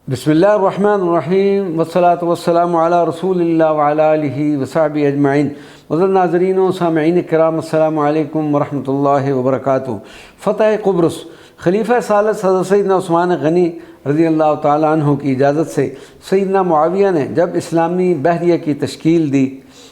بسم اللہ الرحمن الرحیم والصلاة والسلام علی رسول اللہ وعلی آلہ وصحبہ اجمعین۔ معزز ناظرین و سامعین کرام، السلام علیکم ورحمۃ اللہ وبرکاتہ۔ فتح قبرص۔ خلیفہ ثالث حضرت سیدنا عثمان غنی رضی اللہ تعالیٰ عنہ کی اجازت سے سیدنا معاویہ نے جب اسلامی بحریہ کی تشکیل دی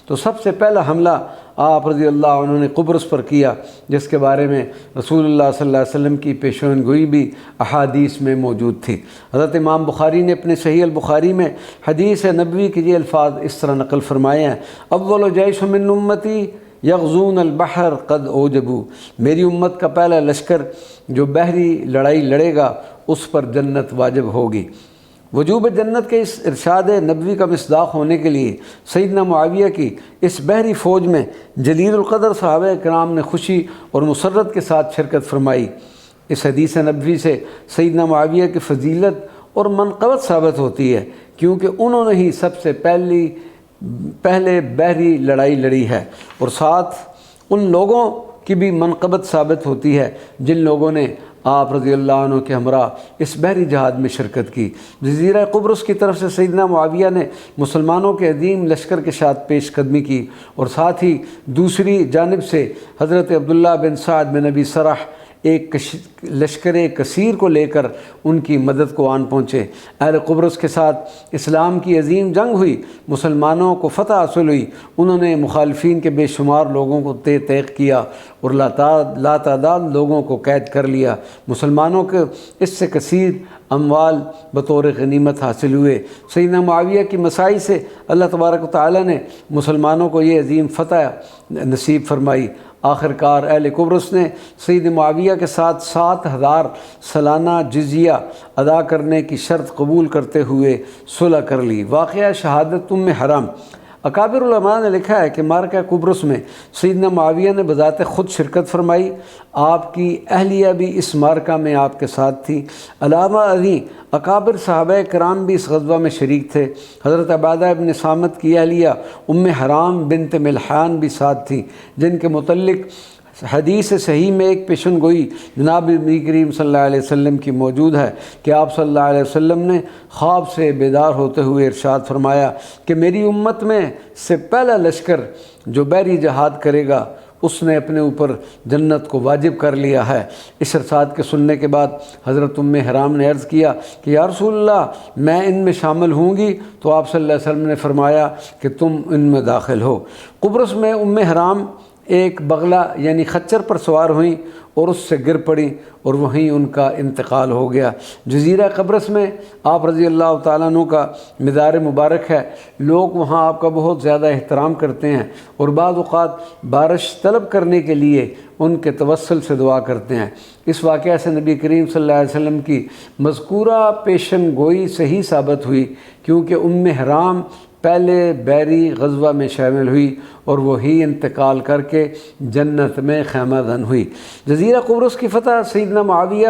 تو سب سے پہلا حملہ آپ رضی اللہ عنہ نے قبرص پر کیا، جس کے بارے میں رسول اللہ صلی اللہ علیہ وسلم کی پیشین گوئی بھی احادیث میں موجود تھی۔ حضرت امام بخاری نے اپنے صحیح البخاری میں حدیث نبوی کے یہ الفاظ اس طرح نقل فرمائے ہیں: اول جیش من امتی یغزون البحر قد اوجبوا، میری امت کا پہلا لشکر جو بحری لڑائی لڑے گا اس پر جنت واجب ہوگی۔ وجوب جنت کے اس ارشاد نبوی کا مصداق ہونے کے لیے سیدنا معاویہ کی اس بحری فوج میں جلیل القدر صحابہ کرام نے خوشی اور مسرت کے ساتھ شرکت فرمائی۔ اس حدیث نبوی سے سیدنا معاویہ کی فضیلت اور منقبت ثابت ہوتی ہے، کیونکہ انہوں نے ہی سب سے پہلے بحری لڑائی لڑی ہے، اور ساتھ ان لوگوں کی بھی منقبت ثابت ہوتی ہے جن لوگوں نے آپ رضی اللہ عنہ کے ہمراہ اس بحری جہاد میں شرکت کی۔ جزیرہ قبرص کی طرف سے سیدنا معاویہ نے مسلمانوں کے عظیم لشکر کے ساتھ پیش قدمی کی، اور ساتھ ہی دوسری جانب سے حضرت عبداللہ بن سعد بن ابی سرح ایک لشکر کثیر کو لے کر ان کی مدد کو آن پہنچے۔ اہل قبرص کے ساتھ اسلام کی عظیم جنگ ہوئی، مسلمانوں کو فتح حاصل ہوئی، انہوں نے مخالفین کے بے شمار لوگوں کو تیق کیا اور لاتعداد لوگوں کو قید کر لیا۔ مسلمانوں کے اس سے کثیر اموال بطور غنیمت حاصل ہوئے۔ سیدنا معاویہ کی مساعی سے اللہ تبارک و تعالیٰ نے مسلمانوں کو یہ عظیم فتح نصیب فرمائی۔ آخر کار اہل قبرص نے سید معاویہ کے ساتھ 7,000 سالانہ جزیہ ادا کرنے کی شرط قبول کرتے ہوئے صلح کر لی۔ واقعہ شہادت حرام۔ اکابر علماء نے لکھا ہے کہ معرکہ قبرص میں سیدنا معاویہ نے بذات خود شرکت فرمائی، آپ کی اہلیہ بھی اس معرکہ میں آپ کے ساتھ تھی۔ علاوہ ازیں اکابر صحابہ کرام بھی اس غزوہ میں شریک تھے۔ حضرت عبادہ ابن صامت کی اہلیہ حرام بنت ملحان بھی ساتھ تھیں، جن کے متعلق حدیث صحیح میں ایک پیشن گوئی جناب نبی کریم صلی اللہ علیہ وسلم کی موجود ہے کہ آپ صلی اللہ علیہ وسلم نے خواب سے بیدار ہوتے ہوئے ارشاد فرمایا کہ میری امت میں سے پہلا لشکر جو بحری جہاد کرے گا اس نے اپنے اوپر جنت کو واجب کر لیا ہے۔ اس ارشاد کے سننے کے بعد حضرت حرام نے عرض کیا کہ یا رسول اللہ، میں ان میں شامل ہوں گی، تو آپ صلی اللہ علیہ وسلم نے فرمایا کہ تم ان میں داخل ہو۔ قبرص میں حرام ایک بغلہ یعنی خچر پر سوار ہوئیں اور اس سے گر پڑیں اور وہیں ان کا انتقال ہو گیا۔ جزیرہ قبرص میں آپ رضی اللہ تعالیٰ عنہ کا مزار مبارک ہے، لوگ وہاں آپ کا بہت زیادہ احترام کرتے ہیں اور بعض اوقات بارش طلب کرنے کے لیے ان کے توسل سے دعا کرتے ہیں۔ اس واقعہ سے نبی کریم صلی اللہ علیہ وسلم کی مذکورہ پیشن گوئی صحیح ثابت ہوئی، کیونکہ حرام پہلے بحری غزوہ میں شامل ہوئی اور وہی انتقال کر کے جنت میں خیمہ زن ہوئی۔ جزیرہ قبرص کی فتح سیدنا معاویہ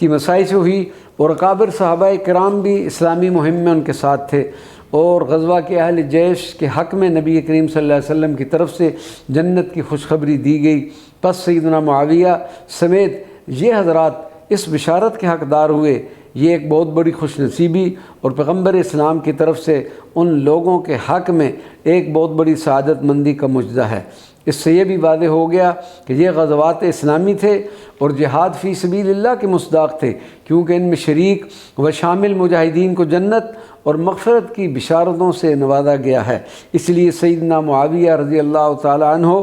کی مساعی سے ہوئی، اور اکابر صحابہ کرام بھی اسلامی مہم میں ان کے ساتھ تھے، اور غزوہ کے اہل جیش کے حق میں نبی کریم صلی اللہ علیہ وسلم کی طرف سے جنت کی خوشخبری دی گئی۔ پس سیدنا معاویہ سمیت یہ حضرات اس بشارت کے حقدار ہوئے۔ یہ ایک بہت بڑی خوش نصیبی اور پیغمبر اسلام کی طرف سے ان لوگوں کے حق میں ایک بہت بڑی سعادت مندی کا مجدہ ہے۔ اس سے یہ بھی واضح ہو گیا کہ یہ غزوات اسلامی تھے اور جہاد فی سبیل اللہ کے مصداق تھے، کیونکہ ان میں شریک و شامل مجاہدین کو جنت اور مغفرت کی بشارتوں سے نوازا گیا ہے۔ اس لیے سیدنا معاویہ رضی اللہ تعالی عنہ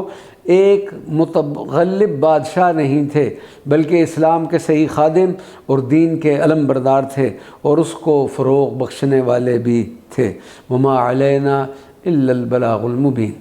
ایک متغلب بادشاہ نہیں تھے، بلکہ اسلام کے صحیح خادم اور دین کے علم بردار تھے، اور اس کو فروغ بخشنے والے بھی تھے۔ وما علینا الا البلاغ المبین۔